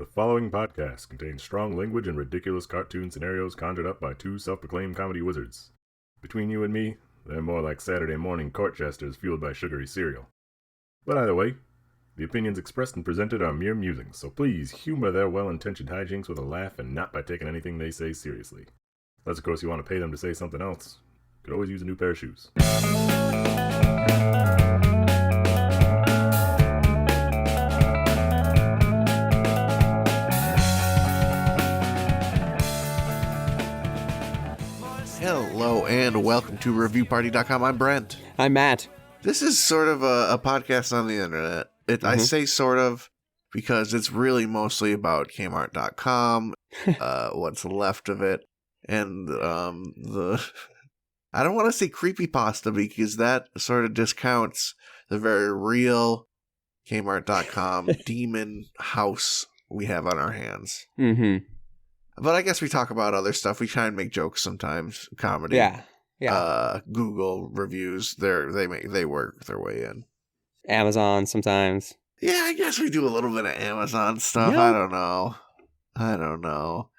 The following podcast contains strong language and ridiculous cartoon scenarios conjured up by two self-proclaimed comedy wizards. Between you and me, they're more like Saturday morning court jesters fueled by sugary cereal. But either way, the opinions expressed and presented are mere musings, so please humor their well-intentioned hijinks with a laugh and not by taking anything they say seriously. Unless, of course, you want to pay them to say something else. Could always use a new pair of shoes. Hello and welcome to ReviewParty.com. I'm Brent. I'm Matt. This is sort of a podcast on the internet. I say sort of because it's really mostly about Kmart.com, what's left of it, and I don't want to say creepypasta because that sort of discounts the very real Kmart.com demon house we have on our hands. Mm-hmm. But I guess we talk about other stuff. We try and make jokes sometimes. Comedy. Yeah. Google reviews. They work their way in. Amazon sometimes. Yeah, I guess we do a little bit of Amazon stuff. Yeah. I don't know.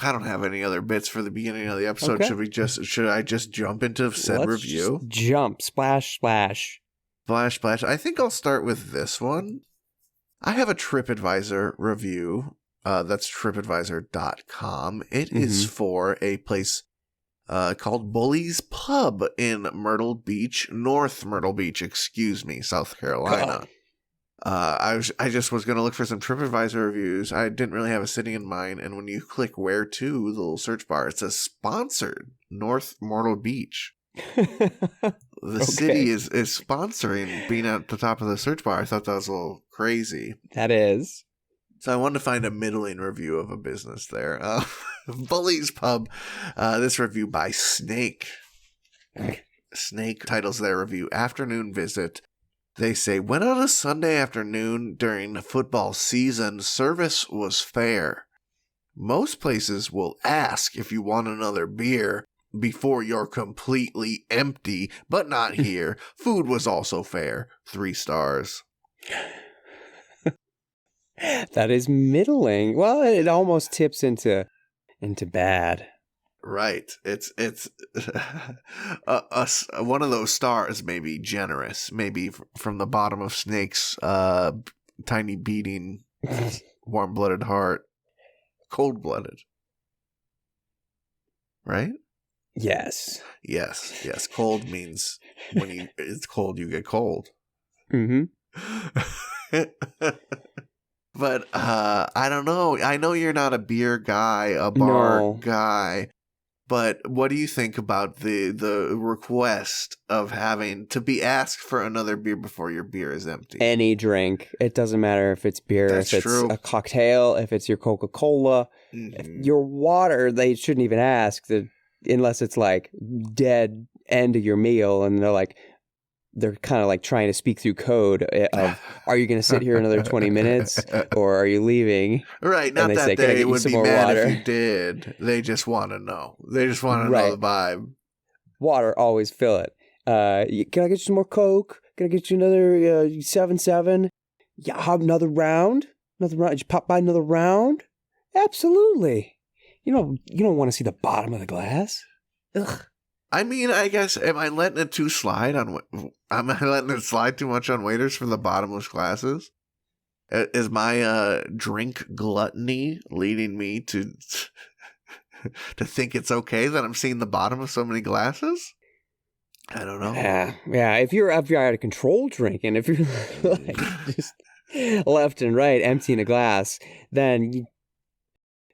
I don't have any other bits for the beginning of the episode. Okay. Should I just jump into said review? Just jump. Splash, splash. Splash, splash. I think I'll start with this one. I have a TripAdvisor review. That's tripadvisor.com. It is for a place called Bully's Pub in North Myrtle Beach, South Carolina. I just was going to look for some TripAdvisor reviews. I didn't really have a city in mind, and when you click where to, the little search bar, it says sponsored North Myrtle Beach. The city is sponsoring being at the top of the search bar. I thought that was a little crazy. That is. So I wanted to find a middling review of a business there. Bully's Pub. This review by Snake. Snake titles their review, Afternoon Visit. They say, when on a Sunday afternoon during the football season, service was fair. Most places will ask if you want another beer before you're completely empty, but not here. Food was also fair. 3 stars. That is middling. Well, it almost tips into bad. Right. It's one of those stars may be generous, maybe from the bottom of Snake's tiny beating, warm-blooded heart, cold-blooded. Right? Yes. Yes. Cold means when it's cold, you get cold. Mm-hmm. But I don't know. I know you're not a beer guy, a bar guy. But what do you think about the request of having to be asked for another beer before your beer is empty? Any drink. It doesn't matter if it's beer, That's if it's true. a cocktail, if it's your Coca-Cola. If your water, they shouldn't even ask unless it's like dead end of your meal and they're kind of like trying to speak through code of, are you going to sit here another 20 minutes or are you leaving? Right. Not and that they would be mad if you did. They just want to know. They just want to know the vibe. Water, always fill it. Can I get you some more Coke? Can I get you another 7-7? Yeah, have another round? Another round? Did you pop by another round? Absolutely. You don't want to see the bottom of the glass. Ugh. I mean, I guess, am I letting it slide too much on waiters for the bottomless glasses? Is my drink gluttony leading me to think it's okay that I'm seeing the bottom of so many glasses? I don't know. Yeah. If you're out of control drinking, if you're just left and right emptying a glass, then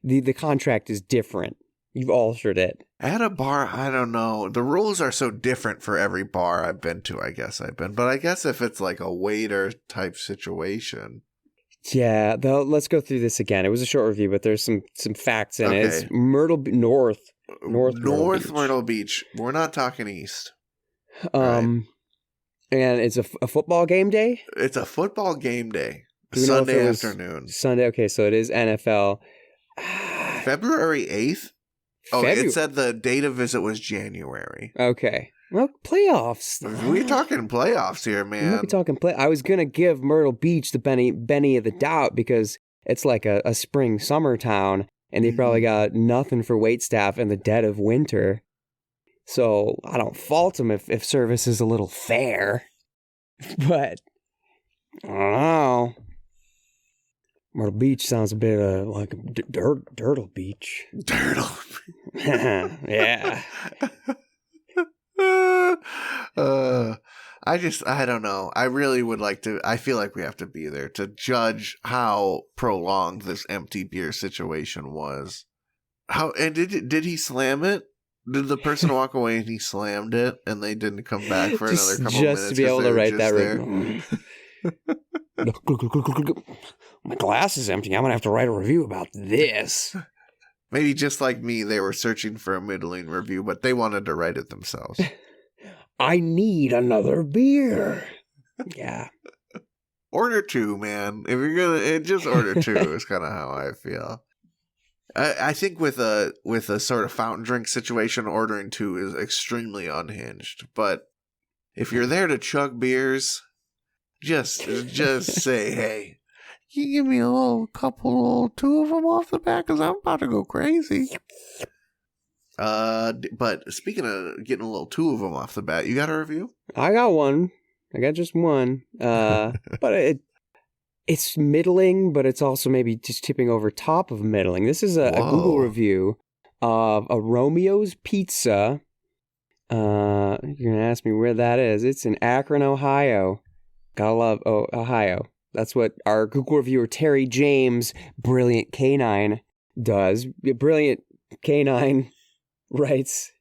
the contract is different. You've altered it. At a bar, I don't know. The rules are so different for every bar I've been to, But I guess if it's like a waiter type situation. Yeah, let's go through this again. It was a short review, but there's some facts in it. It's North Myrtle Beach. We're not talking east. Right? And it's a football game day? It's a football game day. Sunday afternoon. Sunday, okay, so it is NFL. February 8th? Oh, it said the date of visit was January. Okay. Well, playoffs. We're talking playoffs here, man. We're talking I was going to give Myrtle Beach the Benny of the doubt because it's like a spring summer town, and they probably got nothing for waitstaff in the dead of winter. So I don't fault them if service is a little fair. But I don't know. Myrtle Beach sounds a bit like Dirtle Beach. Dirtle. Yeah. I don't know. I really would like to. I feel like we have to be there to judge how prolonged this empty beer situation was. And did he slam it? Did the person walk away and he slammed it and they didn't come back for another couple minutes? Just to be able to write that review. My glass is empty. I'm going to have to write a review about this. Maybe just like me, they were searching for a middling review, but they wanted to write it themselves. I need another beer. Yeah. Order 2, man. If you're gonna, just order 2 is kind of how I feel. I think with a sort of fountain drink situation, ordering 2 is extremely unhinged. But if you're there to chug beers, just say, hey, you give me a couple, 2 of them off the bat, because I'm about to go crazy. But speaking of getting a little 2 of them off the bat, you got a review? I got one. I got just one. But it's middling, but it's also maybe just tipping over top of middling. This is a Google review of a Romeo's Pizza. You're going to ask me where that is. It's in Akron, Ohio. Gotta love Ohio. That's what our Google reviewer, Terry James, Brilliant Canine, does. Brilliant Canine writes,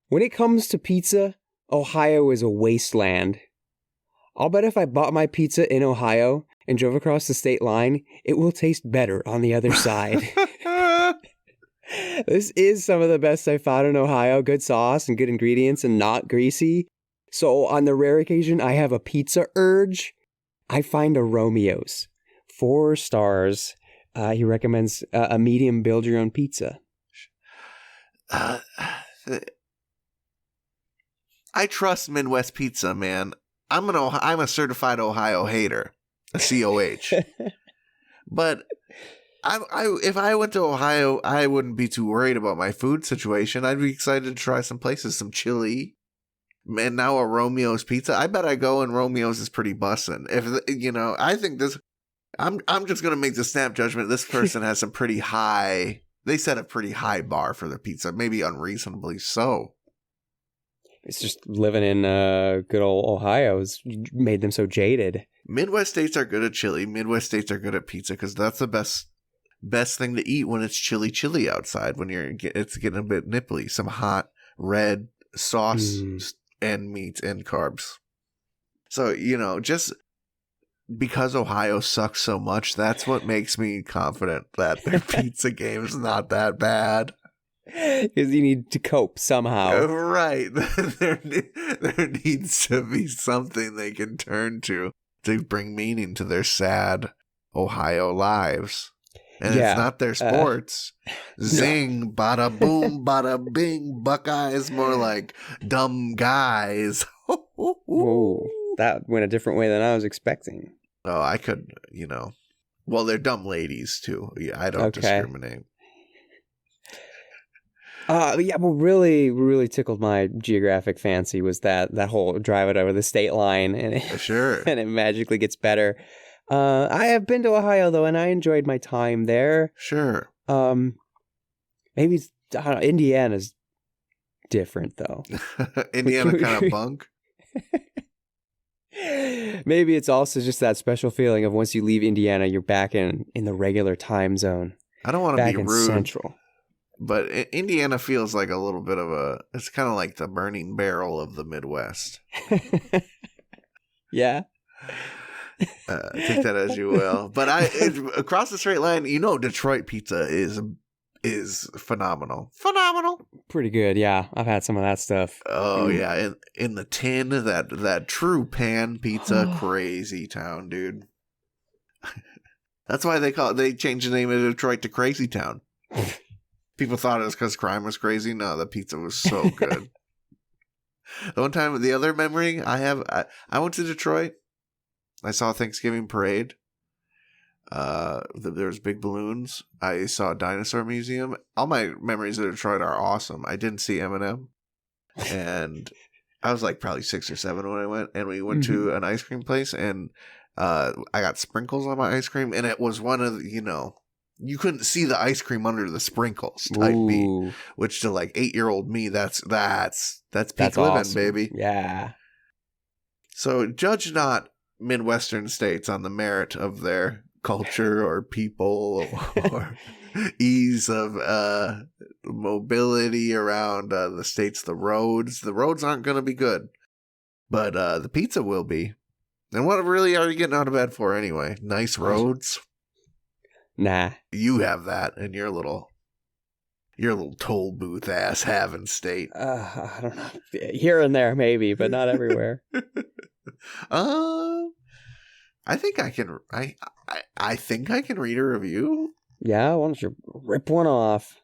when it comes to pizza, Ohio is a wasteland. I'll bet if I bought my pizza in Ohio and drove across the state line, it will taste better on the other side. This is some of the best I found in Ohio. Good sauce and good ingredients and not greasy. So on the rare occasion I have a pizza urge, I find a Romeo's. 4 stars. He recommends a medium build your own pizza. I trust Midwest Pizza, man. I'm a certified Ohio hater, a COH. But if I went to Ohio, I wouldn't be too worried about my food situation. I'd be excited to try some places, some chili, and now a Romeo's Pizza. I bet I go and Romeo's is pretty bussin'. If I think this. I'm just gonna make the snap judgment. This person has some pretty high. They set a pretty high bar for the pizza, maybe unreasonably so. It's just living in good old Ohio has made them so jaded. Midwest states are good at chili. Midwest states are good at pizza because that's the best thing to eat when it's chilly outside. When it's getting a bit nipply, some hot red sauce and meat and carbs. So just because Ohio sucks so much, that's what makes me confident that their pizza game is not that bad. Because you need to cope somehow. Right. There needs to be something they can turn to bring meaning to their sad Ohio lives. And it's not their sports. Zing, bada boom, bada bing, Buckeyes, more like dumb guys. Whoa, that went a different way than I was expecting. Oh, I could, well, they're dumb ladies too. Yeah, I don't discriminate. What really tickled my geographic fancy was that whole drive it over the state line, and and it magically gets better. I have been to Ohio though, and I enjoyed my time there. Sure. Maybe I don't know, Indiana's different though. Indiana kind of bunk. Maybe it's also just that special feeling of once you leave Indiana, you're back in the regular time zone. I don't want to be rude. Central. But Indiana feels like a little bit of it's kind of like the burning barrel of the Midwest. Yeah. Take that as you will. But across the straight line, Detroit pizza is phenomenal. Phenomenal. Pretty good, yeah. I've had some of that stuff. Oh, yeah. In the tin, that true pan pizza, crazy town, dude. That's why they changed the name of Detroit to Crazy Town. People thought it was because crime was crazy. No, the pizza was so good. The other memory I have, I went to Detroit. I saw a Thanksgiving parade. There's big balloons. I saw a dinosaur museum. All my memories of Detroit are awesome. I didn't see Eminem, and I was like probably 6 or 7 when I went. And we went to an ice cream place, and I got sprinkles on my ice cream, and it was one of the, you couldn't see the ice cream under the sprinkles type beat, which to like 8-year-old me, that's peak living, awesome. baby. Yeah. So judge not Midwestern states on the merit of their culture or people or ease of mobility around the states. The roads aren't going to be good, but the pizza will be. And what really are you getting out of bed for anyway? Nice roads? Nah. You have that in your little toll booth ass having state. I don't know. Here and there, maybe, but not everywhere. I think I can. I think I can read a review. Yeah, why don't you rip one off?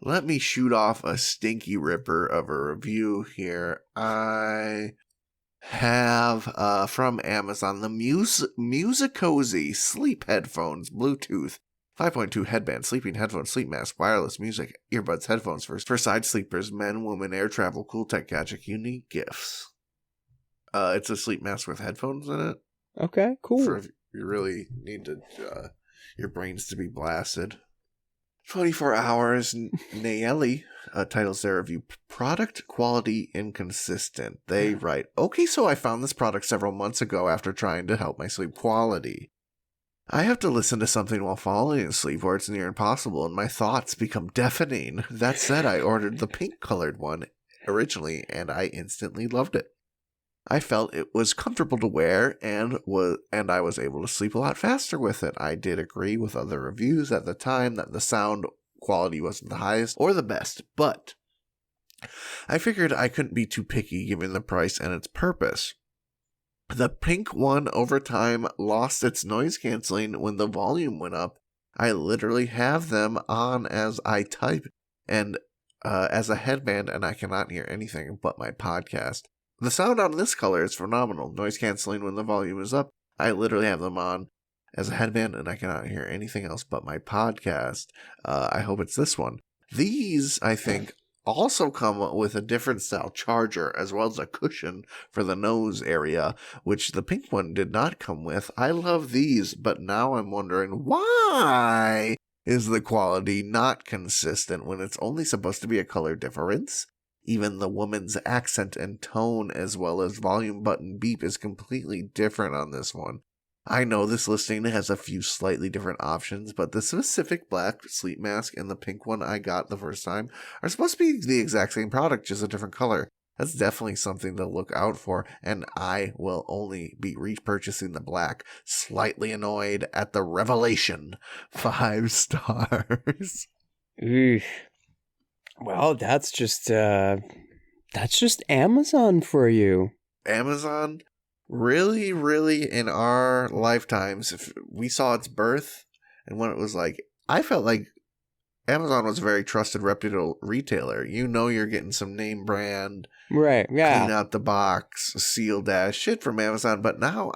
Let me shoot off a stinky ripper of a review here. I have from Amazon the Musicozy sleep headphones, Bluetooth 5.2 headband, sleeping headphones, sleep mask, wireless music, earbuds, headphones for side sleepers, men, women, air travel, cool tech gadget, unique gifts. It's a sleep mask with headphones in it. Okay, cool. For if you really need to, your brains to be blasted. 24 Hours Nayeli titles their review, Product Quality Inconsistent. They write, okay, so I found this product several months ago after trying to help my sleep quality. I have to listen to something while falling asleep where it's near impossible and my thoughts become deafening. That said, I ordered the pink-colored one originally and I instantly loved it. I felt it was comfortable to wear and I was able to sleep a lot faster with it. I did agree with other reviews at the time that the sound quality wasn't the highest or the best, but I figured I couldn't be too picky given the price and its purpose. The pink one over time lost its noise canceling when the volume went up. I literally have them on as I type and as a headband, and I cannot hear anything but my podcast. The sound on this color is phenomenal. Noise canceling when the volume is up. I literally have them on as a headband and I cannot hear anything else but my podcast. I hope it's this one. These, I think, also come with a different style charger as well as a cushion for the nose area, which the pink one did not come with. I love these, but now I'm wondering why is the quality not consistent when it's only supposed to be a color difference? Even the woman's accent and tone as well as volume button beep is completely different on this one. I know this listing has a few slightly different options, but the specific black sleep mask and the pink one I got the first time are supposed to be the exact same product, just a different color. That's definitely something to look out for, and I will only be repurchasing the black. Slightly annoyed at the revelation. 5 stars. Well, that's just Amazon for you. Amazon, really, really, in our lifetimes, if we saw its birth and when it was like, I felt like Amazon was a very trusted, reputable retailer. You know you're getting some name brand, right? Yeah, clean out the box, sealed ass shit from Amazon. But now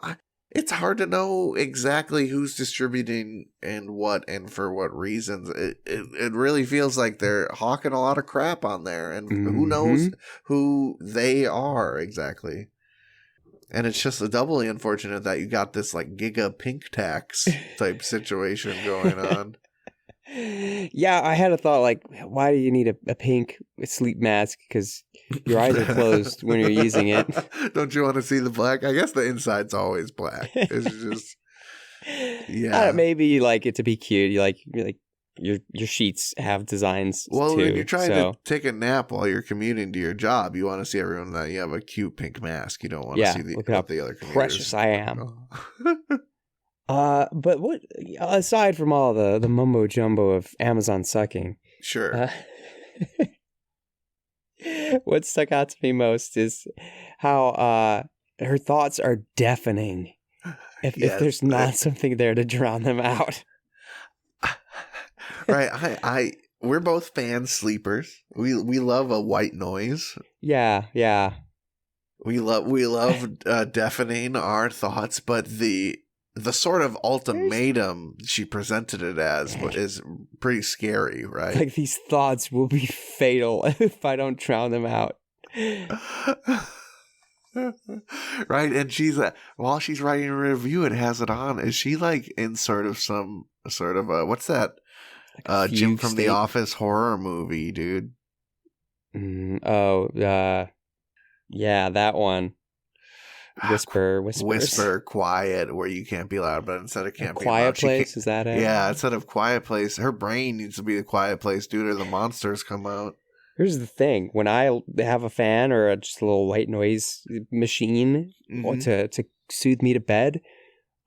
it's hard to know exactly who's distributing and for what reasons. It really feels like they're hawking a lot of crap on there, and who knows who they are exactly. And it's just doubly unfortunate that you got this like giga pink tax type situation going on. Yeah, I had a thought like, why do you need a pink sleep mask? Because your eyes are closed when you're using it. Don't you want to see the black? I guess the inside's always black. It's just, yeah. Maybe you like it to be cute. You like your sheets have designs. Well, too, when you're trying to take a nap while you're commuting to your job, you want to see everyone that you have a cute pink mask. You don't want to see look how the other commuters. Precious I am. But what aside from all the mumbo jumbo of Amazon sucking, sure. What stuck out to me most is how her thoughts are deafening. If there's not something there to drown them out. Right. We're both fan sleepers. We love a white noise. Yeah. We love deafening our thoughts, but the the sort of ultimatum she presented it as is pretty scary, right? Like, these thoughts will be fatal if I don't drown them out. Right, and she's while she's writing a review, it has it on. Is she like in sort of some sort of what's that? Like Jim from The Office horror movie, dude. Yeah, that one. Whisper, quiet, where you can't be loud, but instead of can't be quiet loud, place, is that it? Yeah, instead of quiet place, her brain needs to be the quiet place, dude, or the monsters come out. Here's the thing: when I have a fan or just a little white noise machine to soothe me to bed,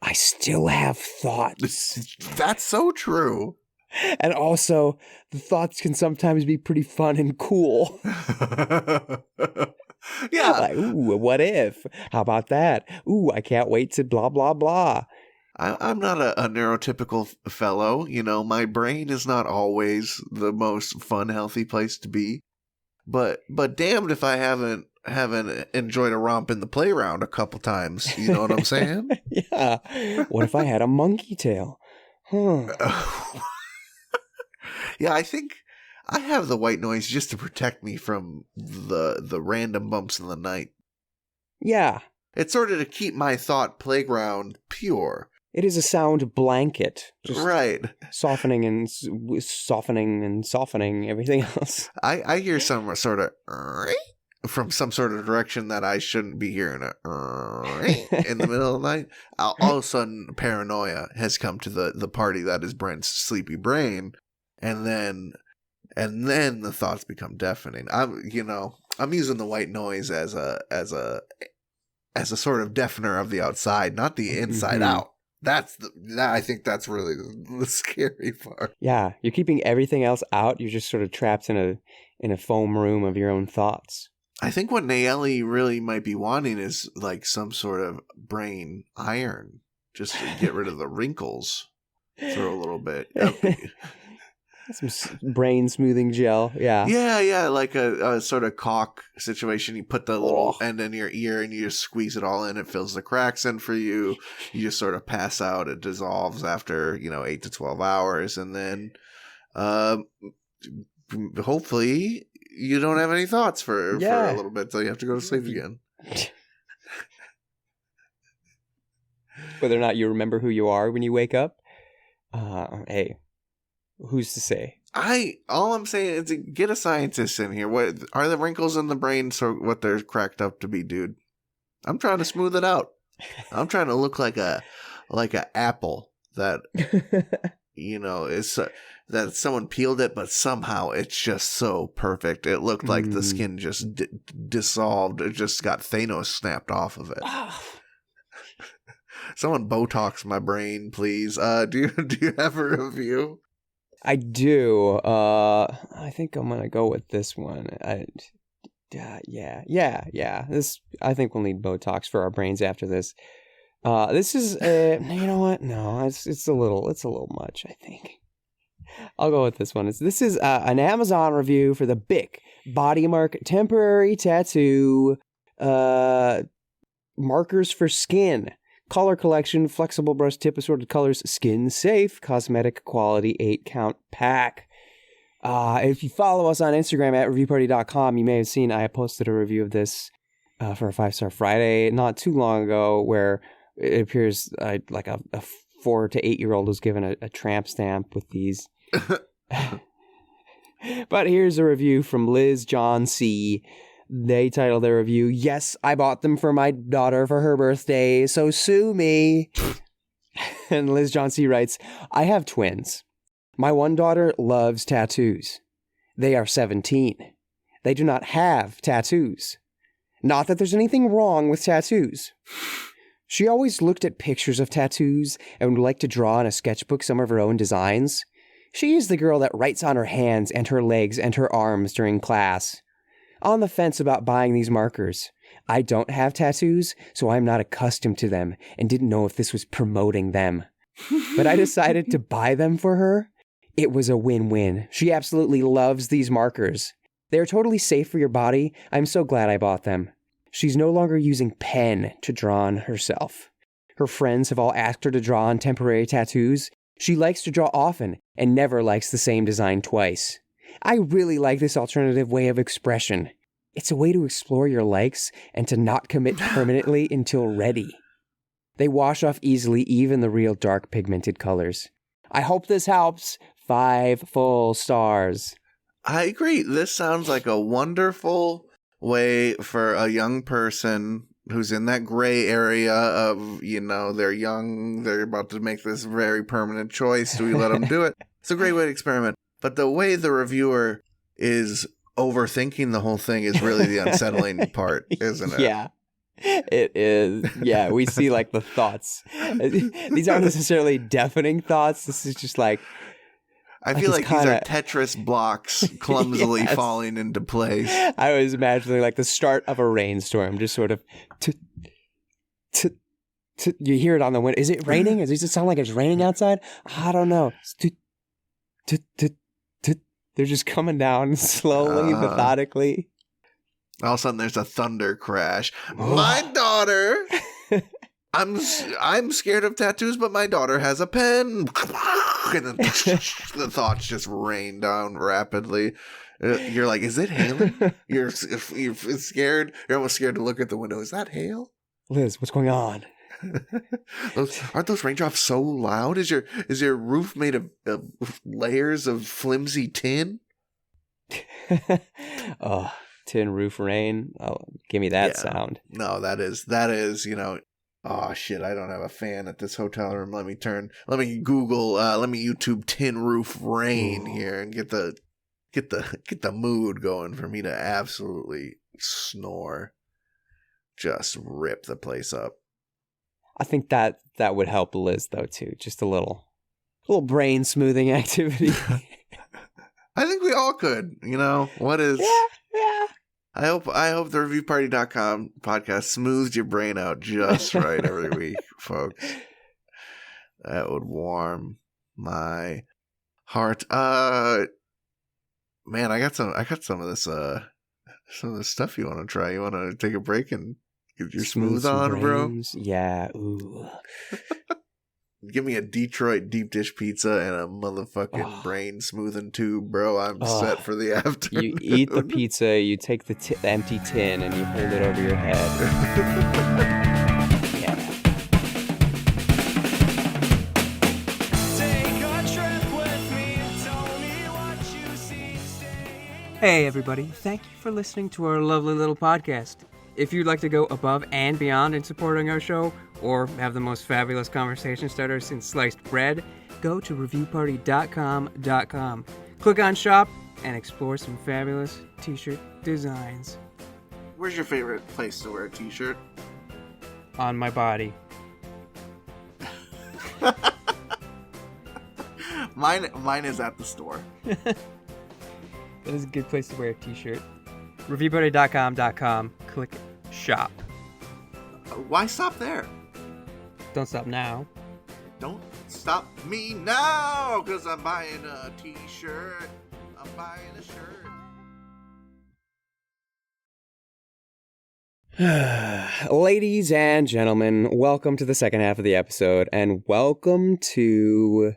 I still have thoughts. That's so true. And also, the thoughts can sometimes be pretty fun and cool. Yeah. Like, ooh, what if? How about that? Ooh, I can't wait to blah, blah, blah. I'm not a neurotypical fellow. You know, my brain is not always the most fun, healthy place to be. But damned if I haven't enjoyed a romp in the playground a couple times. You know what I'm saying? Yeah. What if I had a monkey tail? Huh. Yeah, I think I have the white noise just to protect me from the random bumps in the night. Yeah. It's sort of to keep my thought playground pure. It is a sound blanket. Just right. Softening and softening everything else. I hear some sort of from some sort of direction that I shouldn't be hearing it in the middle of the night. All of a sudden, paranoia has come to the party that is Brent's sleepy brain. And then the thoughts become deafening. I'm using the white noise as a sort of deafener of the outside, not the inside out. I think that's really the scary part. Yeah, you're keeping everything else out. You're just sort of trapped in a foam room of your own thoughts. I think what Nayeli really might be wanting is like some sort of brain iron, just to get rid of the wrinkles for a little bit. Some brain smoothing gel, yeah. Yeah, like a sort of caulk situation. You put the little end in your ear and you just squeeze it all in. It fills the cracks in for you. You just sort of pass out. It dissolves after, 8 to 12 hours. And then hopefully you don't have any thoughts for a little bit until you have to go to sleep again. Whether or not you remember who you are when you wake up, hey. Who's to say? All I'm saying is to get a scientist in here. What are the wrinkles in the brain? So what they're cracked up to be, dude? I'm trying to smooth it out. I'm trying to look like a apple that is that someone peeled it, but somehow it's just so perfect. It looked like the skin just dissolved. It just got Thanos snapped off of it. Someone Botox my brain, please. Do you have a review? I do. I think I'm gonna go with this one. Yeah. This, I think we'll need Botox for our brains after this. This is you know what? No, it's a little much, I think. I'll go with this one. This is an Amazon review for the Bic Body Mark Temporary Tattoo Markers for Skin. Color collection, flexible brush tip, assorted colors, skin safe, cosmetic quality, 8-count pack. If you follow us on Instagram at reviewparty.com, you may have seen I posted a review of this for a 5-Star Friday not too long ago, where it appears like a 4 to 8-year-old was given a tramp stamp with these. But here's a review from Liz John C. They titled their review, "Yes, I bought them for my daughter for her birthday, so sue me." And Liz John C. writes, "I have twins. My one daughter loves tattoos. They are 17. They do not have tattoos. Not that there's anything wrong with tattoos. She always looked at pictures of tattoos and would like to draw in a sketchbook some of her own designs. She is the girl that writes on her hands and her legs and her arms during class. On the fence about buying these markers. I don't have tattoos, so I'm not accustomed to them and didn't know if this was promoting them. But I decided to buy them for her. It was a win-win. She absolutely loves these markers. They are totally safe for your body. I'm so glad I bought them. She's no longer using pen to draw on herself. Her friends have all asked her to draw on temporary tattoos. She likes to draw often and never likes the same design twice. I really like this alternative way of expression. It's a way to explore your likes and to not commit permanently until ready. They wash off easily, even the real dark pigmented colors. I hope this helps. 5 full stars. I agree. This sounds like a wonderful way for a young person who's in that gray area of, they're young, they're about to make this very permanent choice. Do we let them do it? It's a great way to experiment. But the way the reviewer is overthinking the whole thing is really the unsettling part, isn't it? Yeah, it is. Yeah, we see like the thoughts. These aren't necessarily deafening thoughts. This is just like, I feel like these are Tetris blocks clumsily falling into place. I was imagining like the start of a rainstorm, just sort of. You hear it on the window. Is it raining? Does it sound like it's raining outside? I don't know. They're just coming down slowly, methodically. All of a sudden, there's a thunder crash. My daughter. I'm scared of tattoos, but my daughter has a pen. And then the thoughts just rain down rapidly. You're like, is it hailing? You're scared. You're almost scared to look at the window. Is that hail? Liz, what's going on? Aren't those raindrops so loud? Is your roof made of layers of flimsy tin? Oh, tin roof rain. Oh, give me that sound. No, that is, oh shit, I don't have a fan at this hotel room. Let me Google, let me YouTube tin roof rain here and get the mood going for me to absolutely snore. Just rip the place up. I think that would help Liz though too. Just a little brain smoothing activity. I think we all could, what is... Yeah. I hope the reviewparty.com podcast smooths your brain out just right every week, folks. That would warm my heart. Man, I got some of this stuff you want to try. You want to take a break and get your smooth on, brains. Bro? Yeah. Ooh. Give me a Detroit deep dish pizza and a motherfucking brain smoothing tube, bro. I'm set for the afternoon. You eat the pizza, you take the empty tin, and you hold it over your head. Yeah. Take a trip with me and tell me what you see. Hey everybody, thank you for listening to our lovely little podcast. If you'd like to go above and beyond in supporting our show, or have the most fabulous conversation starter since sliced bread, go to reviewparty.com. Click on shop and explore some fabulous t-shirt designs. Where's your favorite place to wear a t-shirt? On my body. Mine is at the store. That is a good place to wear a t-shirt. reviewparty.com. Click shop. Why stop there? Don't stop now. Don't stop me now, because I'm buying a t-shirt. I'm buying a shirt. Ladies and gentlemen, welcome to the second half of the episode, and welcome to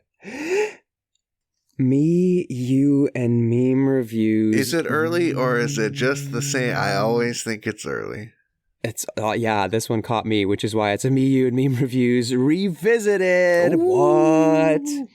Me, You, and Meme Reviews. Is it early, or is it just the same? I always think it's early. It's this one caught me, which is why it's a Me, You, and Meme Reviews Revisited. Ooh.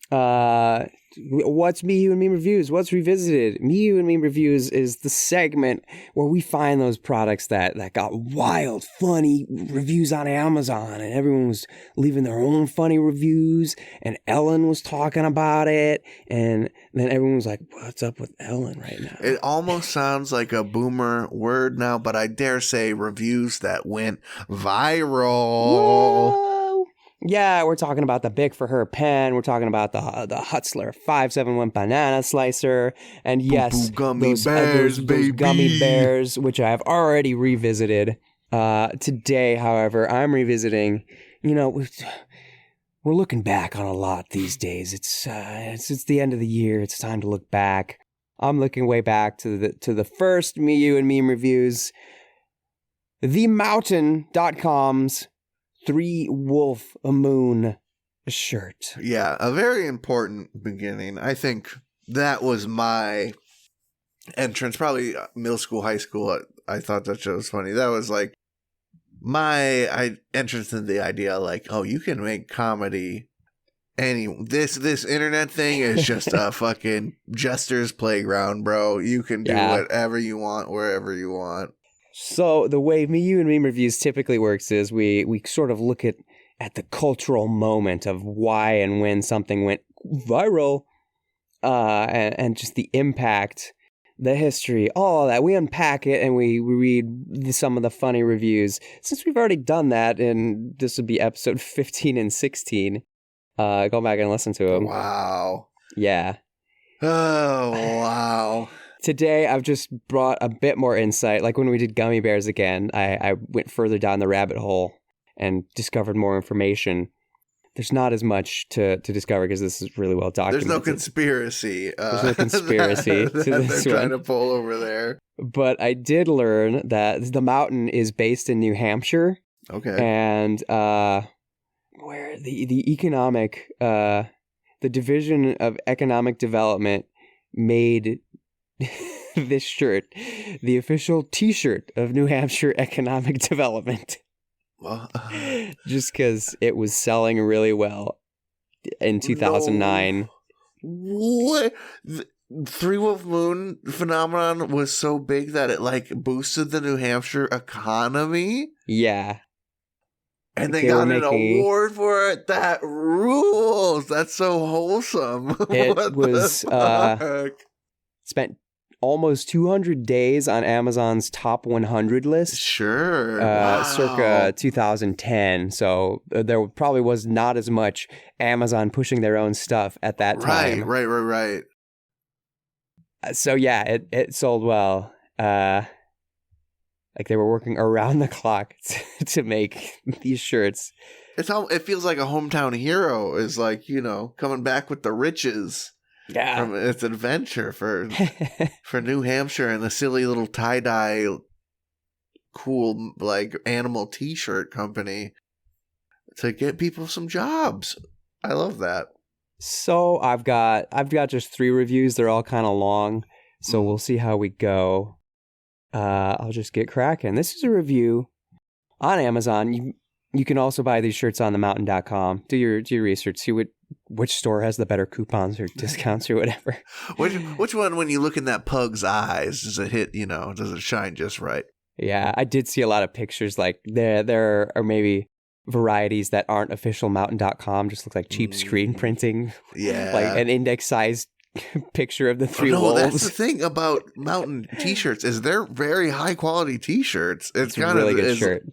What? What's Me, You, and Meme Reviews? What's Revisited? Me, You, and Meme Reviews is the segment where we find those products that got wild, funny reviews on Amazon, and everyone was leaving their own funny reviews, and Ellen was talking about it, and then everyone was like, what's up with Ellen right now? It almost sounds like a boomer word now, but I dare say reviews that went viral. Whoa. Yeah, we're talking about the Bic for her pen. We're talking about the Hutzler 571 banana slicer. And yes, gummy bears, those gummy bears, which I have already revisited. Today, however, I'm revisiting, we're looking back on a lot these days. It's the end of the year. It's time to look back. I'm looking way back to the first Me, You, and Meme Reviews. TheMountain.com's 3 wolf a moon shirt. Yeah, a very important beginning. I think that was my entrance, probably middle school, high school. I thought that show was funny. That was like my entrance into the idea, like, oh, you can make comedy. This internet thing is just a fucking jester's playground, bro. You can do whatever you want, wherever you want. So the way You and Meme Reviews typically works is we sort of look at the cultural moment of why and when something went viral, and just the impact, the history, all that. We unpack it and we read some of the funny reviews. Since we've already done that, and this would be episode 15 and 16, go back and listen to them. Wow. Yeah. Oh, wow. Today, I've just brought a bit more insight. Like when we did Gummy Bears again, I went further down the rabbit hole and discovered more information. There's not as much to discover because this is really well documented. There's no conspiracy. There's no conspiracy that to this they're trying one. to pull over there. But I did learn that the mountain is based in New Hampshire. Okay. And where the economic, the Division of Economic Development made this shirt the official T-shirt of New Hampshire Economic Development. Well, just because it was selling really well in 2009. No. What? The Three Wolf Moon phenomenon was so big that it like boosted the New Hampshire economy? Yeah. And they got an award for it? That rules. That's so wholesome. It was spent almost 200 days on Amazon's top 100 list. Sure. Circa 2010. So there probably was not as much Amazon pushing their own stuff at that time. Right. So yeah, it sold well. Like they were working around the clock to make these shirts. It feels like a hometown hero is like, coming back with the riches. Yeah. From its adventure for New Hampshire and the silly little tie-dye cool like animal t-shirt company to get people some jobs. I love that. So I've got just 3 reviews. They're all kind of long. So we'll see how we go. I'll just get cracking. This is a review on Amazon. You can also buy these shirts on themountain.com. Do your research. See which store has the better coupons or discounts or whatever. Which one, when you look in that pug's eyes, does it hit, does it shine just right? Yeah, I did see a lot of pictures. Like there are maybe varieties that aren't official mountain.com, just look like cheap screen printing. Yeah. Like an index-sized picture of the 3 wolves. That's the thing about mountain t-shirts is they're very high-quality t-shirts. It's kind really of good shirt.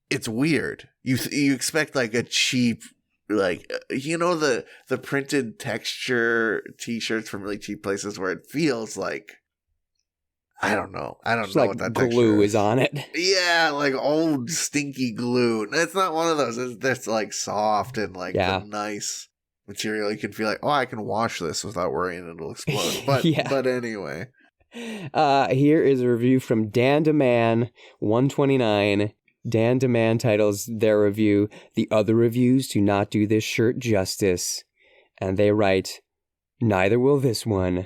It's weird. You expect like a cheap, like the printed texture t-shirts from really cheap places where it feels like I don't know what that glue is on it. Yeah, like old stinky glue. It's not one of those. That's like soft and like the nice material. You can feel like, oh, I can wash this without worrying it'll explode. But but anyway, here is a review from Dan DeMan 129. Dan DeMan titles their review, "The other reviews do not do this shirt justice." And they write, "Neither will this one."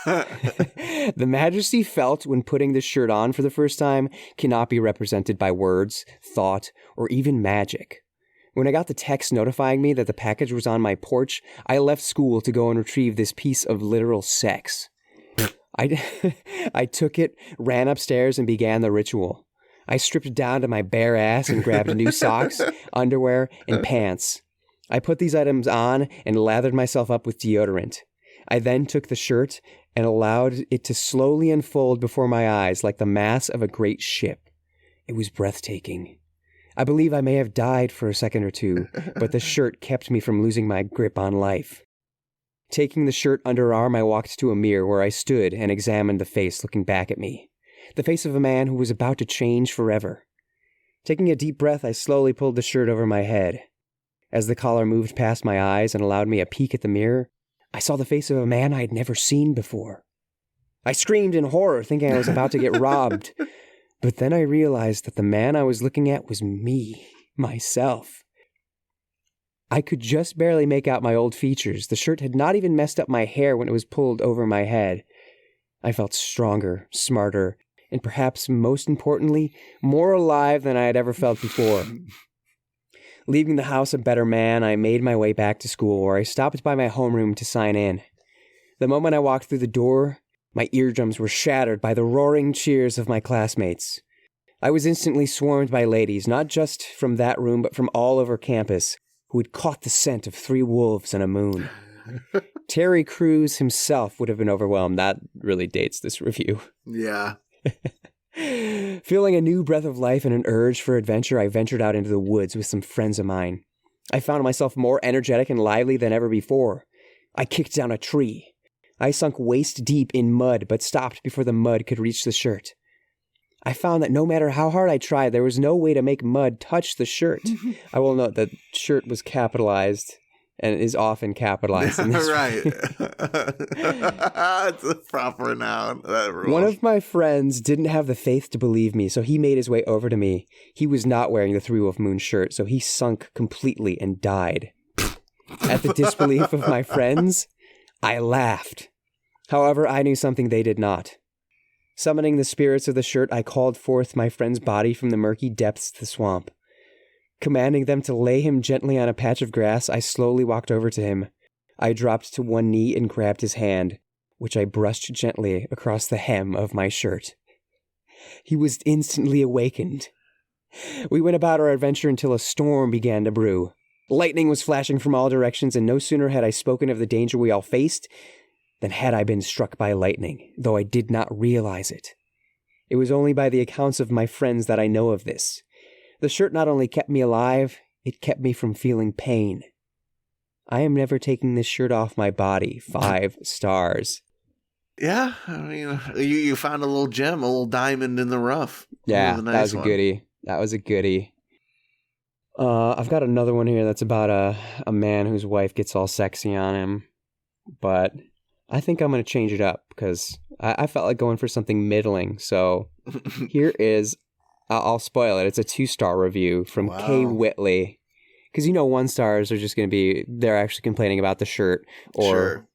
The majesty felt when putting this shirt on for the first time cannot be represented by words, thought, or even magic. When I got the text notifying me that the package was on my porch, I left school to go and retrieve this piece of literal sex. I took it, ran upstairs, and began the ritual. I stripped down to my bare ass and grabbed new socks, underwear, and pants. I put these items on and lathered myself up with deodorant. I then took the shirt and allowed it to slowly unfold before my eyes like the mass of a great ship. It was breathtaking. I believe I may have died for a second or two, but the shirt kept me from losing my grip on life. Taking the shirt underarm, I walked to a mirror where I stood and examined the face looking back at me. The face of a man who was about to change forever. Taking a deep breath, I slowly pulled the shirt over my head. As the collar moved past my eyes and allowed me a peek at the mirror, I saw the face of a man I had never seen before. I screamed in horror, thinking I was about to get robbed. But then I realized that the man I was looking at was me, myself. I could just barely make out my old features. The shirt had not even messed up my hair when it was pulled over my head. I felt stronger, smarter, and perhaps most importantly, more alive than I had ever felt before. Leaving the house a better man, I made my way back to school, where I stopped by my homeroom to sign in. The moment I walked through the door, my eardrums were shattered by the roaring cheers of my classmates. I was instantly swarmed by ladies, not just from that room, but from all over campus, who had caught the scent of 3 wolves and a moon. Terry Crews himself would have been overwhelmed. That really dates this review. Yeah. Feeling a new breath of life and an urge for adventure, I ventured out into the woods with some friends of mine. I found myself more energetic and lively than ever before. I kicked down a tree. I sunk waist deep in mud, but stopped before the mud could reach the shirt. I found that no matter how hard I tried, there was no way to make mud touch the shirt. I will note that shirt was capitalized and is often capitalized in this. Right. It's a proper noun. One of my friends didn't have the faith to believe me, so he made his way over to me. He was not wearing the 3 Wolf Moon shirt, so he sunk completely and died. At the disbelief of my friends, I laughed. However, I knew something they did not. Summoning the spirits of the shirt, I called forth my friend's body from the murky depths of the swamp. Commanding them to lay him gently on a patch of grass, I slowly walked over to him. I dropped to one knee and grabbed his hand, which I brushed gently across the hem of my shirt. He was instantly awakened. We went about our adventure until a storm began to brew. Lightning was flashing from all directions, and no sooner had I spoken of the danger we all faced than had I been struck by lightning, though I did not realize it. It was only by the accounts of my friends that I know of this. The shirt not only kept me alive, it kept me from feeling pain. I am never taking this shirt off my body. 5 stars. Yeah, I mean, you found a little gem, a little diamond in the rough. Yeah, Nice that was one. a goodie. That was a goodie. I've got another one here that's about a man whose wife gets all sexy on him, but I think I'm going to change it up because I felt like going for something middling. So here is, I'll spoil it. It's a 2-star review from Kay Whitley. Because 1 stars are just going to be, they're actually complaining about the shirt, or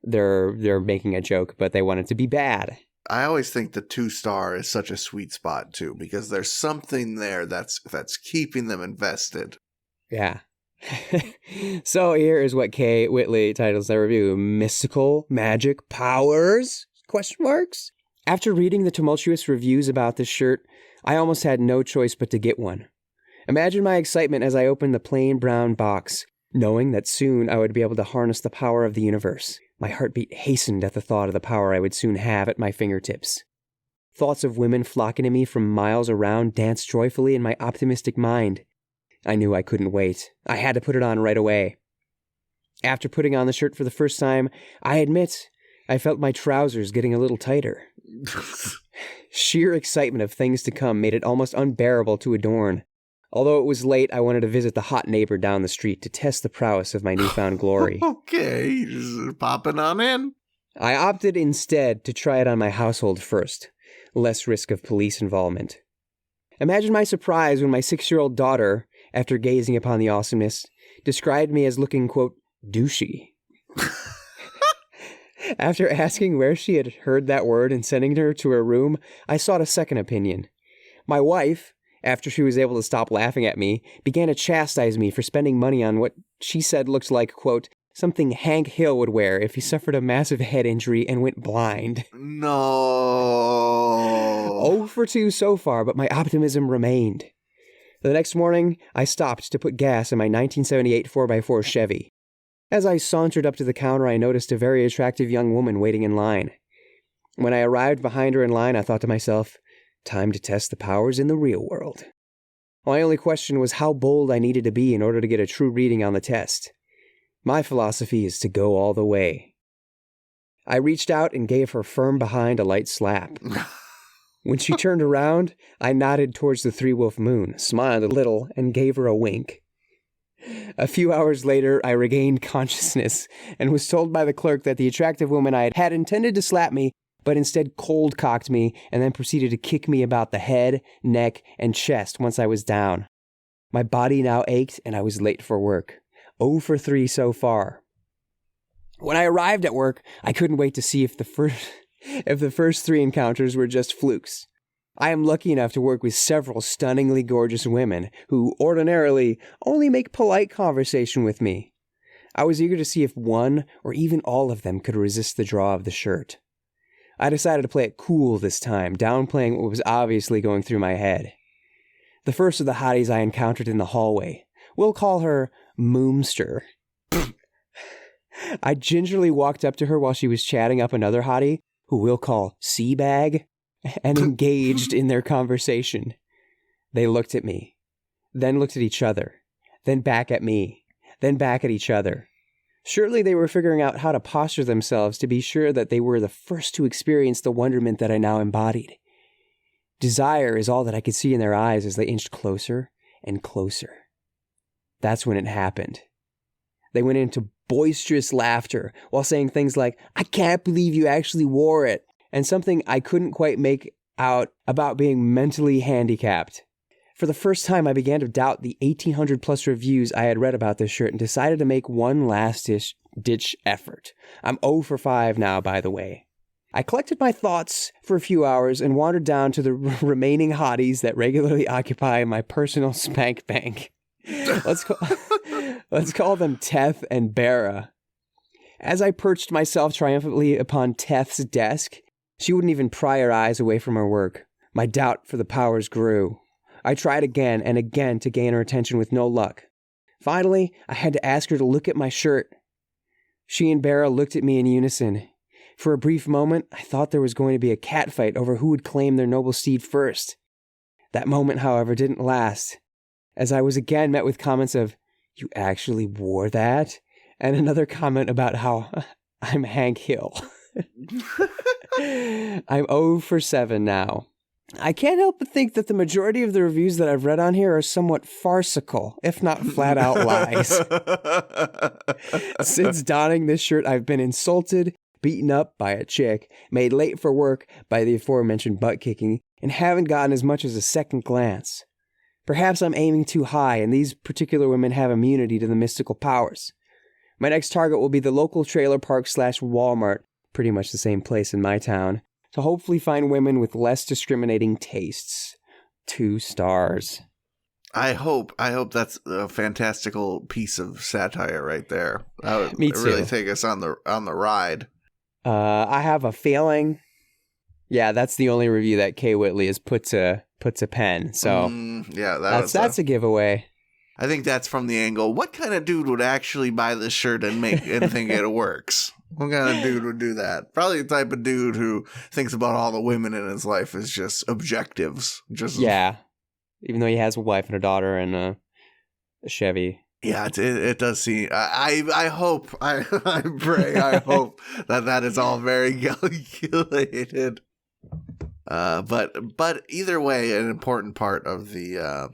they're making a joke, but they want it to be bad. I always think the 2-star is such a sweet spot too, because there's something there that's keeping them invested. Yeah. So here is what Kay Whitley titles their review: Mystical Magic Powers? ? After reading the tumultuous reviews about this shirt, I almost had no choice but to get one. Imagine my excitement as I opened the plain brown box, knowing that soon I would be able to harness the power of the universe. My heartbeat hastened at the thought of the power I would soon have at my fingertips. Thoughts of women flocking to me from miles around danced joyfully in my optimistic mind. I knew I couldn't wait. I had to put it on right away. After putting on the shirt for the first time, I admit I felt my trousers getting a little tighter. Sheer excitement of things to come made it almost unbearable to adorn. Although it was late, I wanted to visit the hot neighbor down the street to test the prowess of my newfound glory. Okay, just popping on in. I opted instead to try it on my household first. Less risk of police involvement. Imagine my surprise when my 6-year-old daughter, after gazing upon the awesomeness, described me as looking, quote, douchey. After asking where she had heard that word and sending her to her room, I sought a second opinion. My wife, after she was able to stop laughing at me, began to chastise me for spending money on what she said looked like, quote, something Hank Hill would wear if he suffered a massive head injury and went blind. No. 0 for 2 so far, but my optimism remained. The next morning, I stopped to put gas in my 1978 4x4 Chevy. As I sauntered up to the counter, I noticed a very attractive young woman waiting in line. When I arrived behind her in line, I thought to myself, time to test the powers in the real world. My only question was how bold I needed to be in order to get a true reading on the test. My philosophy is to go all the way. I reached out and gave her firm behind a light slap. When she turned around, I nodded towards the 3 Wolf Moon, smiled a little, and gave her a wink. A few hours later, I regained consciousness and was told by the clerk that the attractive woman I had intended to slap me, but instead cold-cocked me and then proceeded to kick me about the head, neck, and chest once I was down. My body now ached and I was late for work. 0 for 3 so far. When I arrived at work, I couldn't wait to see if the first 3 encounters were just flukes. I am lucky enough to work with several stunningly gorgeous women who ordinarily only make polite conversation with me. I was eager to see if one or even all of them could resist the draw of the shirt. I decided to play it cool this time, downplaying what was obviously going through my head. The first of the hotties I encountered in the hallway. We'll call her Moomster. I gingerly walked up to her while she was chatting up another hottie, who we'll call Seabag, and engaged in their conversation. They looked at me, then looked at each other, then back at me, then back at each other. Surely they were figuring out how to posture themselves to be sure that they were the first to experience the wonderment that I now embodied. Desire is all that I could see in their eyes as they inched closer and closer. That's when it happened. They went into boisterous laughter while saying things like, "I can't believe you actually wore it," and something I couldn't quite make out about being mentally handicapped. For the first time, I began to doubt the 1,800 plus reviews I had read about this shirt and decided to make one last ditch effort. I'm 0 for 5 now, by the way. I collected my thoughts for a few hours and wandered down to the remaining hotties that regularly occupy my personal spank bank. Let's call them Teth and Bera. As I perched myself triumphantly upon Teth's desk, she wouldn't even pry her eyes away from her work. My doubt for the powers grew. I tried again and again to gain her attention with no luck. Finally, I had to ask her to look at my shirt. She and Bera looked at me in unison. For a brief moment, I thought there was going to be a catfight over who would claim their noble steed first. That moment, however, didn't last, as I was again met with comments of, "You actually wore that?" and another comment about how I'm Hank Hill. I'm 0 for 7 now. I can't help but think that the majority of the reviews that I've read on here are somewhat farcical, if not flat out lies. Since donning this shirt, I've been insulted, beaten up by a chick, made late for work by the aforementioned butt kicking, and haven't gotten as much as a second glance. Perhaps I'm aiming too high, and these particular women have immunity to the mystical powers. My next target will be the local trailer park / Walmart, pretty much the same place in my town, to hopefully find women with less discriminating tastes. 2 stars. I hope that's a fantastical piece of satire right there. That would Me too. really take us on the ride. I have a feeling. Yeah, that's the only review that Kay Whitley has put to pen. So yeah, that's a giveaway. I think that's from the angle. What kind of dude would actually buy this shirt and think it works? What kind of dude would do that? Probably the type of dude who thinks about all the women in his life as just objectives. Yeah, even though he has a wife and a daughter and a Chevy. Yeah, it does seem. I hope. I pray. I hope that is all very calculated. But either way, an important part of the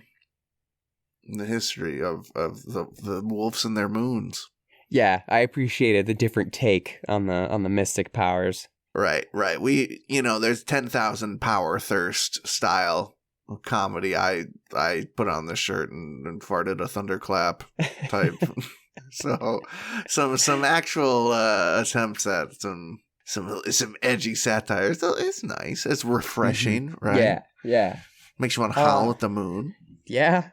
history of the wolves and their moons. Yeah, I appreciated the different take on the mystic powers. Right. We, there's 10,000 power thirst style comedy. I put on this shirt and farted a thunderclap type. So some actual attempts at some edgy satire. So it's nice. It's refreshing, right? Yeah. Makes you want to howl at the moon. Yeah.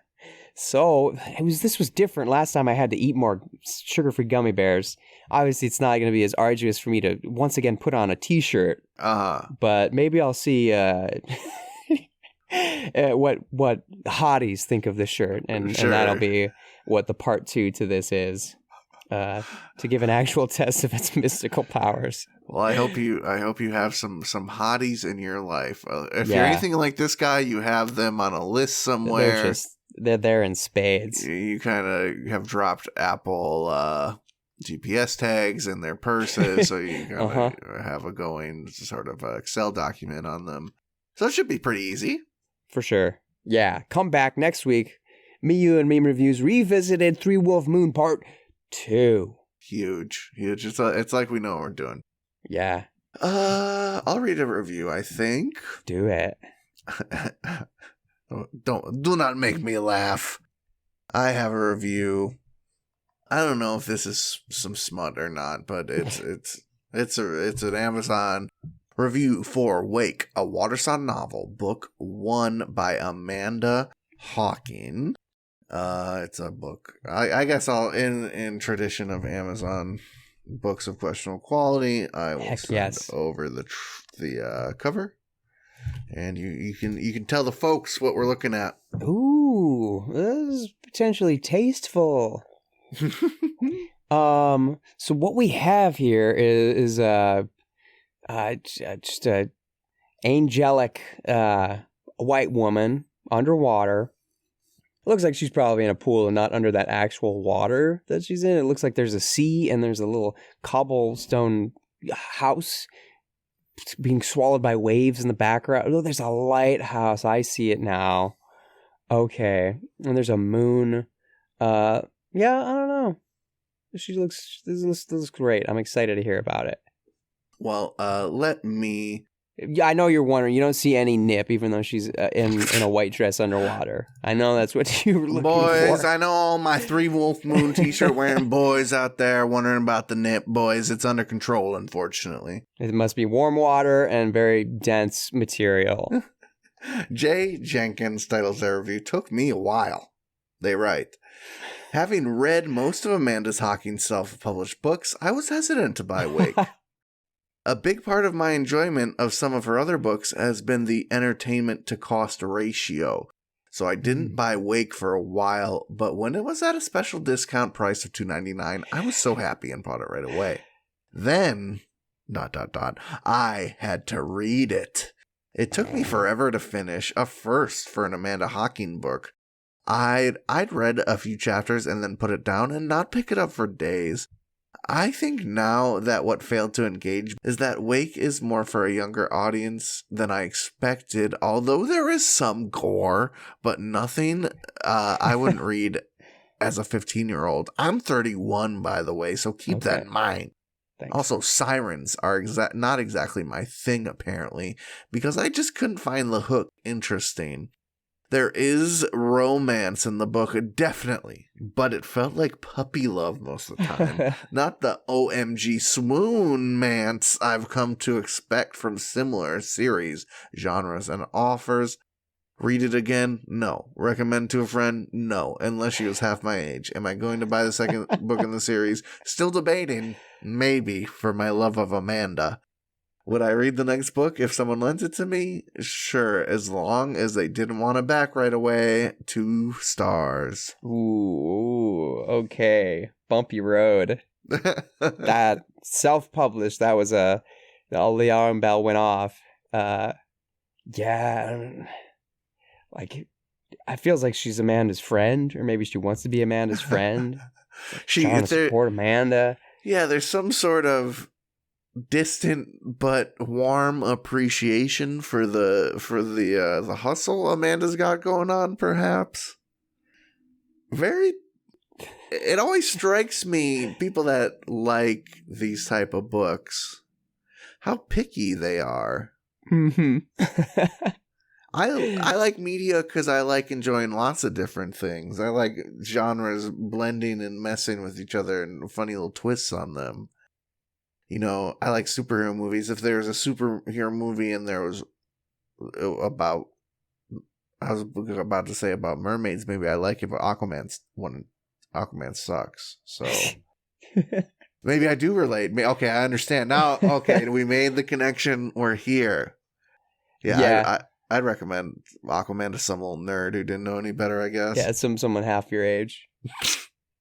So this was different. Last time I had to eat more sugar-free gummy bears. Obviously, it's not going to be as arduous for me to once again put on a T-shirt. But maybe I'll see what hotties think of this shirt, and that'll be what the part 2 to this is. To give an actual test of its mystical powers. Well, I hope you have some hotties in your life. If you're anything like this guy, you have them on a list somewhere. They're there in spades. You kind of have dropped Apple GPS tags in their purses, so you kind of have a going sort of Excel document on them. So it should be pretty easy. For sure. Yeah. Come back next week. Me, You, and Meme Reviews Revisited 3 Wolf Moon Part 2. Huge. It's like we know what we're doing. Yeah. I'll read a review, I think. Do it. Do not make me laugh. I have a review. I don't know if this is some smut or not, but it's an Amazon review for Wake, a Waterside novel, book 1 by Amanda Hawking. It's a book. I guess I'll in tradition of Amazon books of questionable quality, I will send over the cover, and you can tell the folks what we're looking at. Ooh, this is potentially tasteful. So what we have here is just a angelic white woman underwater. It looks like she's probably in a pool and not under that actual water that she's in. It looks like there's a sea and there's a little cobblestone house being swallowed by waves in the background. Oh, there's a lighthouse. I see it now. Okay. And there's a moon. Yeah, I don't know. This looks great. I'm excited to hear about it. Well, let me... Yeah, I know you're wondering. You don't see any nip, even though she's in a white dress underwater. I know that's what you were looking boys, for. I know all my 3 Wolf Moon t-shirt wearing boys out there wondering about the nip. Boys, it's under control, unfortunately. It must be warm water and very dense material. Jay Jenkins titles their review, took me a while. They write, having read most of Amanda's Hawking's self-published books, I was hesitant to buy Wake. A big part of my enjoyment of some of her other books has been the entertainment to cost ratio. So I didn't buy Wake for a while, but when it was at a special discount price of $2.99, I was so happy and bought it right away. Then, ... I had to read it. It took me forever to finish, a first for an Amanda Hawking book. I'd read a few chapters and then put it down and not pick it up for days. I think now that what failed to engage is that Wake is more for a younger audience than I expected, although there is some gore, but nothing I wouldn't read as a 15-year-old. I'm 31, by the way, so keep that in mind. Thanks. Also, sirens are not exactly my thing, apparently, because I just couldn't find the hook interesting. There is romance in the book, definitely, but it felt like puppy love most of the time. Not the OMG swoon-mance I've come to expect from similar series, genres, and offers. Read it again? No. Recommend to a friend? No, unless she was half my age. Am I going to buy the second book in the series? Still debating. Maybe, for my love of Amanda. Would I read the next book if someone lent it to me? Sure, as long as they didn't want it back right away. 2 stars. Ooh, okay. Bumpy road. That self-published, that was the alarm bell went off. Yeah, like, it feels like she's Amanda's friend, or maybe she wants to be Amanda's friend. She's trying to support Amanda. Yeah, there's some sort of distant but warm appreciation for the hustle Amanda's got going on, perhaps. It always strikes me, people that like these type of books, how picky they are. Mm-hmm. I like media because I like enjoying lots of different things. I like genres blending and messing with each other and funny little twists on them. You know, I like superhero movies. If there's a superhero movie and there was about to say about mermaids, maybe I like it, but Aquaman sucks. So maybe I do relate. Okay, I understand now. Okay, we made the connection. We're here. Yeah. I'd recommend Aquaman to some little nerd who didn't know any better, I guess. Yeah, someone half your age.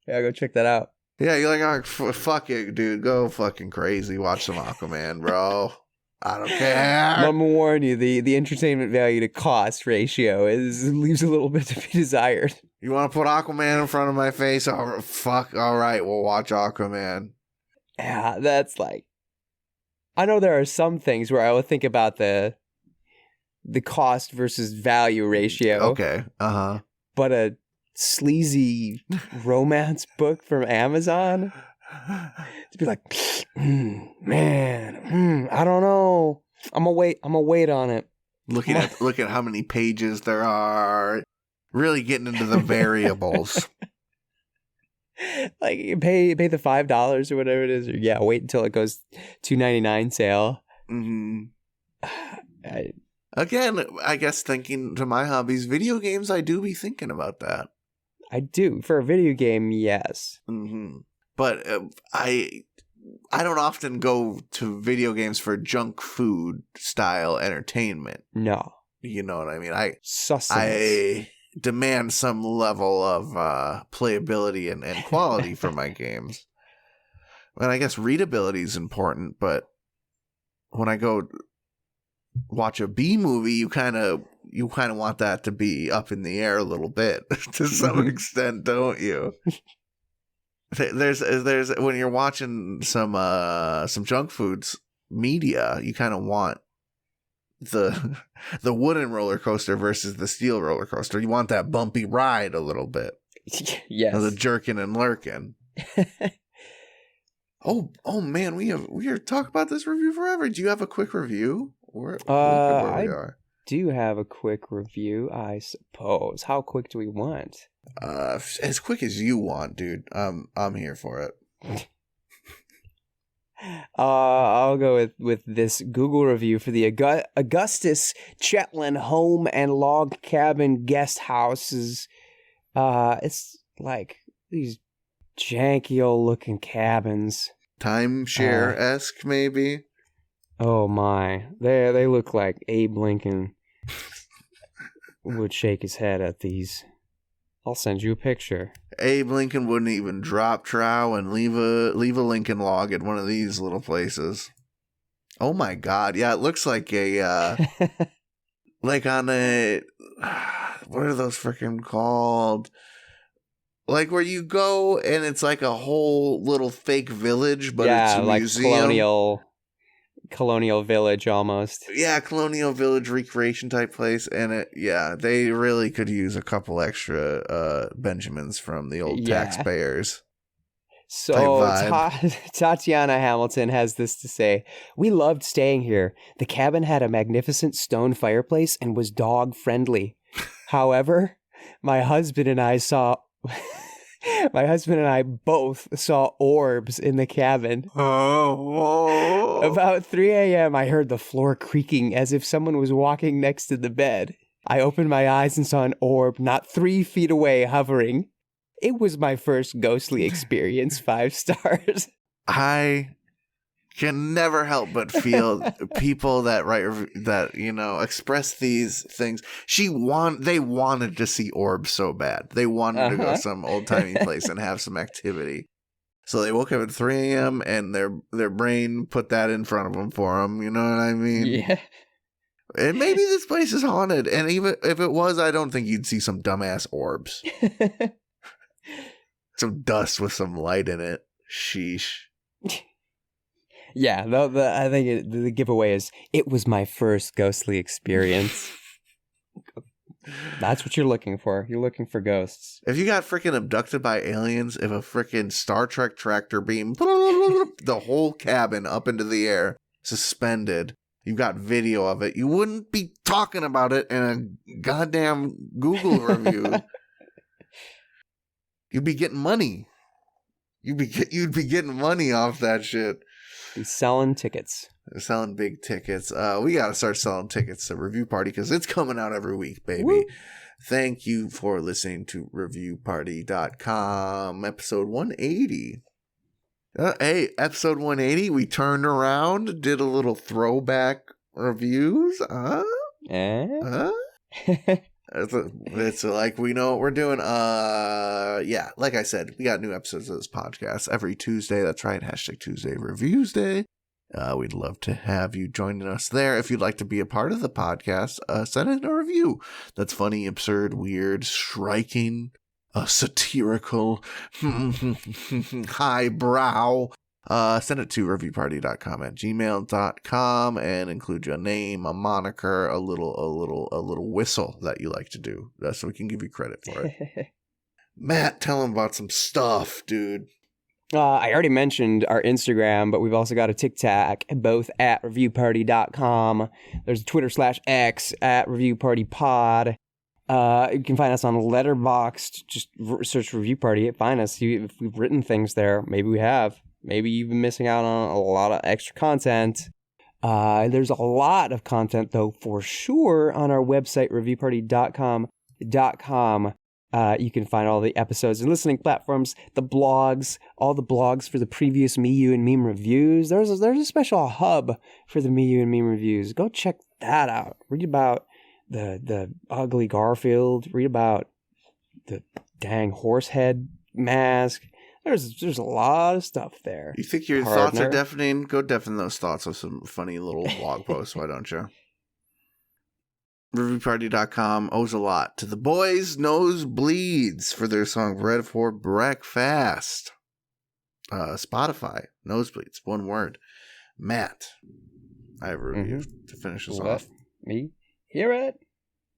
Yeah, go check that out. Yeah, you're like, oh, fuck it, dude. Go fucking crazy. Watch some Aquaman, bro. I don't care. I'm gonna warn you, the entertainment value to cost ratio leaves a little bit to be desired. You want to put Aquaman in front of my face? Oh, fuck. All right, we'll watch Aquaman. Yeah, that's like... I know there are some things where I would think about the cost versus value ratio. Okay, uh-huh. But a sleazy romance book from Amazon? To be like, man, I don't know. I'm gonna wait on it. Look at how many pages there are. really getting into the variables. Like you pay the $5 or whatever it is, or wait until it goes $2.99 sale. Again, I guess thinking to my hobbies, video games, I do be thinking about that. I do for a video game, yes. But I don't often go to video games for junk food style entertainment. No, you know what I mean. Sustenance. I demand some level of playability and quality for my games. And I guess readability is important, but when I go watch a B movie, you kind of want that to be up in the air a little bit to some extent, don't you? There's when you're watching some junk foods media, you kind of want the wooden roller coaster versus the steel roller coaster. You want that bumpy ride a little bit. Yes. The jerking and lurking. Oh man, we are talking about this review forever. Do you have a quick review? Where we are? Do have a quick review, I suppose. How quick do we want? As quick as you want, dude. I'm here for it. I'll go with this Google review for the Augustus Chetland Home and Log Cabin Guest Houses. It's like these janky old looking cabins. Timeshare-esque, maybe? Oh my. They look like Abe Lincoln would shake his head at these. I'll send you a picture. Abe Lincoln wouldn't even drop trow and leave a Lincoln log at one of these little places. Oh my god. Yeah, it looks like a like on a what are those freaking called? Like where you go and it's like a whole little fake village, but it's a like museum. Colonial village almost. Yeah, colonial village recreation type place. And they really could use a couple extra Benjamins from the old taxpayers. So Tatiana Hamilton has this to say: "We loved staying here. The cabin had a magnificent stone fireplace and was dog friendly. However, my husband and I both saw orbs in the cabin. Oh. About 3 a.m., I heard the floor creaking as if someone was walking next to the bed. I opened my eyes and saw an orb not 3 feet away hovering. It was my first ghostly experience, 5 stars." I can never help but feel people that express these things. They wanted to see orbs so bad. They wanted to go to some old timey place and have some activity. So they woke up at 3 a.m. and their brain put that in front of them for them. You know what I mean? Yeah. And maybe this place is haunted. And even if it was, I don't think you'd see some dumbass orbs. Some dust with some light in it. Sheesh. Yeah, I think the giveaway is, it was my first ghostly experience. That's what you're looking for. You're looking for ghosts. If you got freaking abducted by aliens, if a freaking Star Trek tractor beam, the whole cabin up into the air, suspended, you got video of it, you wouldn't be talking about it in a goddamn Google review. You'd be getting money. You'd be getting money off that shit. He's selling tickets. They're selling big tickets. We got to start selling tickets to Review Party because it's coming out every week, baby. Woo. Thank you for listening to reviewparty.com, episode 180. Hey, episode 180, we turned around, did a little throwback reviews. It's like we know what we're doing. Yeah, like I said, we got new episodes of this podcast every Tuesday. That's right, #Tuesday Reviews Day. We'd love to have you joining us there. If you'd like to be a part of the podcast, send in a review that's funny, absurd, weird, striking, satirical, highbrow. Send it to reviewparty.com@gmail.com and include your name, a moniker, a little whistle that you like to do, so we can give you credit for it. Matt, tell him about some stuff, dude. I already mentioned our Instagram, but we've also got a TikTok, both at reviewparty.com. There's a Twitter /X at reviewpartypod. You can find us on Letterboxd. Just search Review Party. Find us. See if we've written things there. Maybe we have. Maybe you've been missing out on a lot of extra content. There's a lot of content, though, for sure, on our website, reviewparty.com. You can find all the episodes and listening platforms, the blogs, all the blogs for the previous Me, You, and Meme reviews. There's a special hub for the Me, You, and Meme reviews. Go check that out. Read about the ugly Garfield. Read about the dang horse head mask. There's a lot of stuff there. You think your thoughts are deafening? Go deafen those thoughts with some funny little blog posts, why don't you? Reviewparty.com owes a lot to the boys Nosebleeds for their song Bread for Breakfast. Spotify, Nosebleeds, one word. Matt, I have a review to finish us off. Me hear it.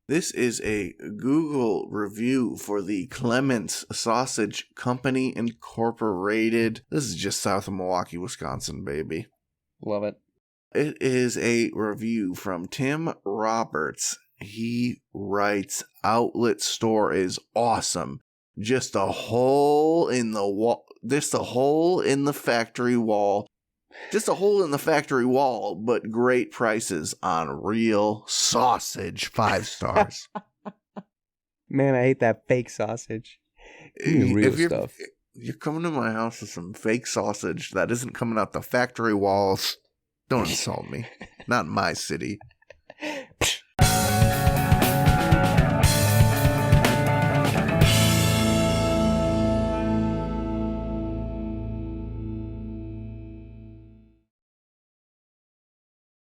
This is a Google review for the Clements Sausage Company Incorporated. This is just south of Milwaukee, Wisconsin, baby. Love it. It is a review from Tim Roberts. He writes, outlet store is awesome. Just a hole in the wall. Just a hole in the factory wall. Just a hole in the factory wall, but great prices on real sausage. 5 stars. Man, I hate that fake sausage. Real stuff. You're coming to my house with some fake sausage that isn't coming out the factory walls. Don't insult me. Not in my city.